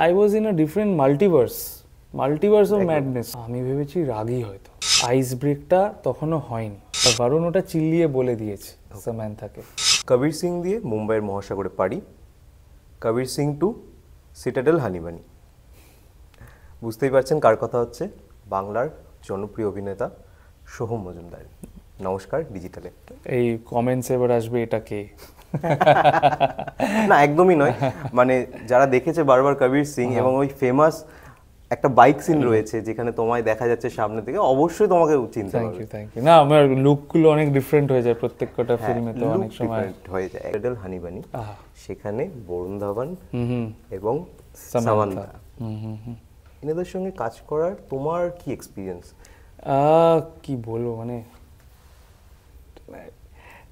I was in a different multiverse of madness. আমি ভেবেছি রাগী হয়তো, আইস ব্রেকটা তখনও হয়নি, কারণ ওটা চিল্লিয়ে বলে দিয়েছে সামান্থাকে। কবির সিং দিয়ে মুম্বাইয়ের মহাসাগরে পাড়ি, কবির সিং টু সিটাডেল হানিবানি। বুঝতেই পারছেন কার কথা হচ্ছে, বাংলার জনপ্রিয় অভিনেতা সোহম মজুমদার। নমস্কার ডিজিটালে। এই কমেন্টস এবার আসবে এটা কে? না একদমই নয়, মানে যারা দেখেছে বারবার কবির সিং এবং ওই ফেমাস একটা বাইক সিন রয়েছে যেখানে তোমায় দেখা যাচ্ছে সামনে থেকে, অবশ্যই তোমাকে চিনতে হবে। Thank you. না আমার লুকগুলো অনেক ডিফারেন্ট হয়ে যায় প্রত্যেকটা ফিল্মে, তো অনেক সময় হয়ে যায়। সিটাডেল হানিবানি, সেখানে বরুণ ধাওয়ান এবং সামান্থা। এনাদের সঙ্গে কাজ করার তোমার কি এক্সপিরিয়েন্স? কি বলবো, মানে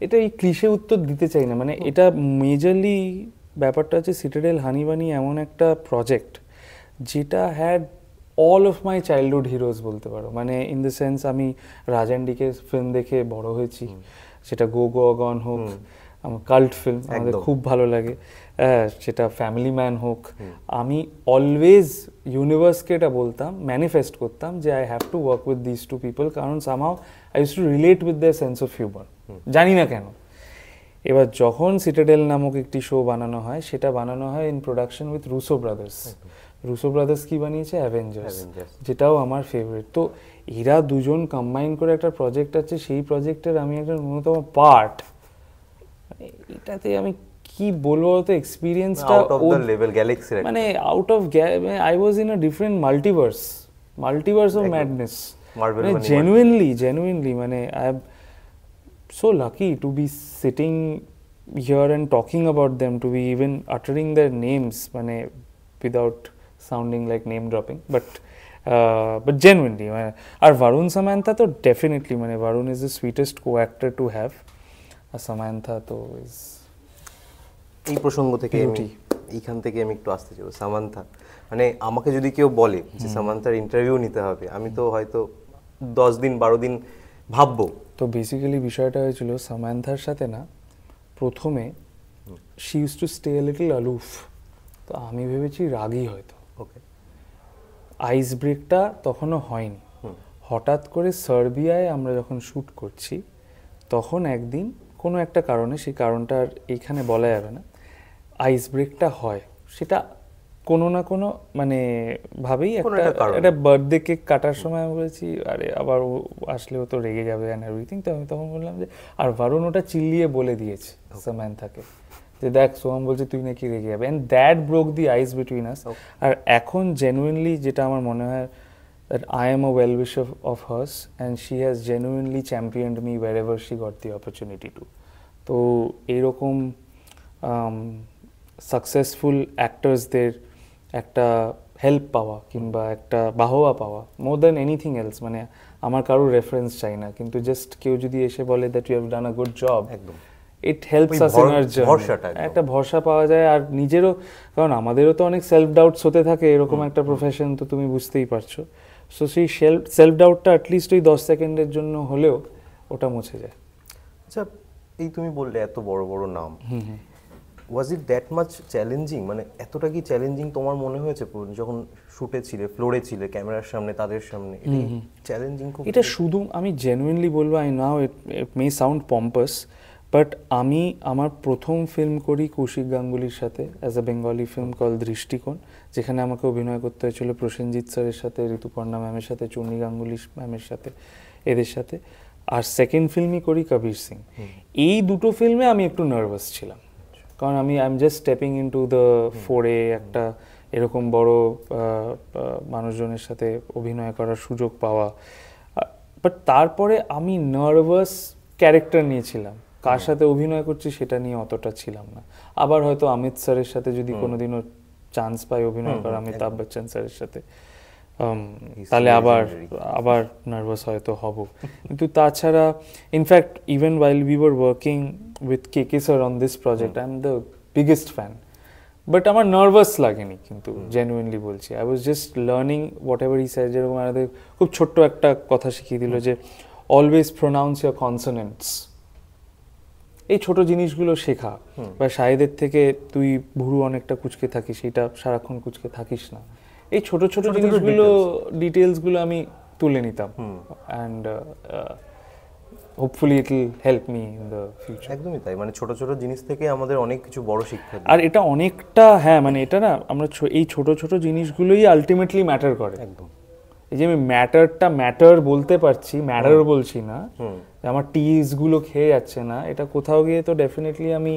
এটা এই ক্লিশে উত্তর দিতে চাই না, মানে এটা মেজরলি ব্যাপারটা হচ্ছে সিটাডেল হানিবানি এমন একটা প্রজেক্ট যেটা had all of my childhood heroes বলতে পারো, মানে ইন দ্য সেন্স আমি রাজানডিকে ফিল্ম দেখে বড় হয়েছি, সেটা গো গো অগন হোক, আমার কাল্ট ফিল্ম আমাদের খুব ভালো লাগে, সেটা ফ্যামিলি ম্যান হোক, আমি অলওয়েজ ইউনিভার্সকে এটা বলতাম, ম্যানিফেস্ট করতাম যে I have to work with this two people, কারণ somehow I use to relate with their sense of humour, জানি না কেন। এবার যখন সিটাডেল নামক একটি শো বানানো হয়, সেটা বানানো হয় in production with Russo brothers. Russo brothers কি বানিয়েছে? অ্যাভেঞ্জার্স, যেটাও আমার ফেভারিট। তো এরা দুজন কম্বাইন করে একটা প্রজেক্ট আছে, সেই প্রজেক্টের আমি একটা ন্যূনতম পার্ট, এটাতে আমি কি বলবো, তো এক্সপিরিয়েন্সটা মানে out of, I was in a different multiverse of madness, genuinely মানে I am so lucky to be sitting here and talking about them, to be even uttering their names, মানে without sounding like name dropping, but genuinely, আর Varun Samantha তো definitely, মানে Varun is the sweetest co-actor to have, আর Samantha তো is এই প্রসঙ্গ থেকে এইখান থেকে আমি একটু আসতে চাই। সামান্থা, মানে আমাকে যদি কেউ বলে যে সামান্থার ইন্টারভিউ নিতে হবে, আমি তো হয়তো 10 দিন 12 দিন ভাববো। তো বেসিক্যালি বিষয়টা হয়েছিল সামান্থার সাথে না, প্রথমে she use to stay a little aloof, তো আমি ভেবেছি রাগী হয়তো, ওকে, আইস ব্রেকটা তখনও হয়নি। হঠাৎ করে সার্বিয়ায় আমরা যখন শ্যুট করছি, তখন একদিন কোনো একটা কারণে, সেই কারণটা আর এইখানে বলা যাবে না, আইস ব্রেকটা হয়। সেটা কোনো না কোনো মানে ভাবেই একটা বার্থডে কেক কাটার সময় আমি বলেছি আরে আবার ও আসলেও তো রেগে যাবে অ্যান্ড এভরিথিং, তো আমি তখন বললাম যে, আর ভারুন ওটা চিল্লিয়ে বলে দিয়েছে সামান্থাকে যে দেখ সোহম বলছে তুই নাকি রেগে যাবে, and that broke the ice between us. আর এখন জেনুইনলি যেটা আমার মনে হয়, that I am a well-wisher of hers and she has genuinely championed me wherever she got the opportunity to. তো এইরকম সাকসেসফুল অ্যাক্টার্সদের একটা হেল্প পাওয়া কিংবা একটা বাহবা পাওয়া, মোর দ্যান এনিথিং এলস, মানে আমার কারোর রেফারেন্স চাই না, কিন্তু জাস্ট কেউ যদি এসে বলে that you have done a good job, it helps us in our journey, একটা ভরসা পাওয়া যায়। আর নিজেরও, কারণ আমাদেরও তো অনেক সেলফ ডাউটস হতে থাকে এরকম একটা প্রফেশন, তো তুমি বুঝতেই পারছো, সো সেই সেলফ ডাউটটা অ্যাটলিস্ট ওই 10 সেকেন্ডের জন্য হলেও ওটা মুছে যায়। আচ্ছা, এই তুমি বললে এত বড় বড় নাম, ওয়াজ ইট দ্যাট মাচ চ্যালেঞ্জিং? মানে এতটা কি চ্যালেঞ্জিং তোমার মনে হয়েছে যখন শুটে ছিলে, ফ্লোরে ছিলে, ক্যামেরার সামনে, তাদের সামনে? চ্যালেঞ্জিং খুব? এটা শুধু আমি জেনুইনলি বলবো, I know it may sound pompous, but আমি আমার প্রথম ফিল্ম করি কৌশিক গাঙ্গুলির সাথে as a Bengali film call Drishtikone, যেখানে আমাকে অভিনয় করতে হয়েছিল প্রসেনজিৎ স্যারের সাথে, ঋতুপর্ণা ম্যামের সাথে, চুন্নি গাঙ্গুলি ম্যামের সাথে, এদের সাথে। আর সেকেন্ড ফিল্মই করি কবির সিং। এই দুটো ফিল্মে আমি একটু নার্ভাস ছিলাম, কারণ I am just stepping in to the ফোরে, একটা এরকম বড় মানুষজনের সাথে অভিনয় করার সুযোগ পাওয়া। বাট তারপরে আমি নার্ভাস ক্যারেক্টার নিয়েছিলাম, কার সাথে অভিনয় করছি সেটা নিয়ে অতটা ছিলাম না। আবার হয়তো অমিত স্যারের সাথে যদি কোনোদিনও চান্স পাই অভিনয় করা, অমিতাভ বচ্চন স্যারের সাথে, তাহলে আবার নার্ভাস হয়তো হব। কিন্তু তাছাড়া in fact even while we were working with KK sir on this project, I am the biggest fan, but আমার নার্ভাস লাগেনি, কিন্তু জেনুইনলি বলছি, I was just learning whatever he said. যেরকম আমাদের খুব ছোট্ট একটা কথা শিখিয়ে দিল যে অলওয়েজ প্রোনাউন্স ইয়োর কনসোনেন্টস, এই ছোট জিনিসগুলো শেখা, বা শাহেদের থেকে তুই ভুরু অনেকটা কুচকে থাকিস, এটা সারাক্ষণ কুচকে থাকিস না, এই ছোট ছোট জিনিসগুলো, ডিটেলসগুলো আমি তুলে নিতাম, and hopefully it will help me in the future. একদমই তাই, মানে ছোট ছোট জিনিস থেকে আমাদের অনেক কিছু বড় শিক্ষা দেয়। আর এটা অনেকটা, হ্যাঁ মানে এটা না, আমরা এই ছোট ছোট জিনিসগুলোই আলটিমেটলি ম্যাটার করে। একদম। এই যে আমি ম্যাটার বলতে পারছি, ম্যাটার বলছি না, আমার টিজগুলো খেয়ে যাচ্ছে না, এটা কোথাও গিয়ে তো ডেফিনেটলি আমি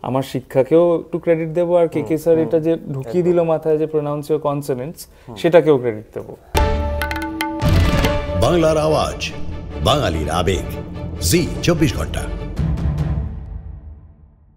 আমার শিক্ষাকেও একটু ক্রেডিট দেবো, আর কে স্যার এটা যে ঢুকিয়ে দিল মাথায় যে প্রোনাউন্স ইওর কনসোনেন্টস, সেটাকেও ক্রেডিট দেবো। বাংলার আওয়াজ, বাঙালির আবেগ, জি 24 ঘন্টা।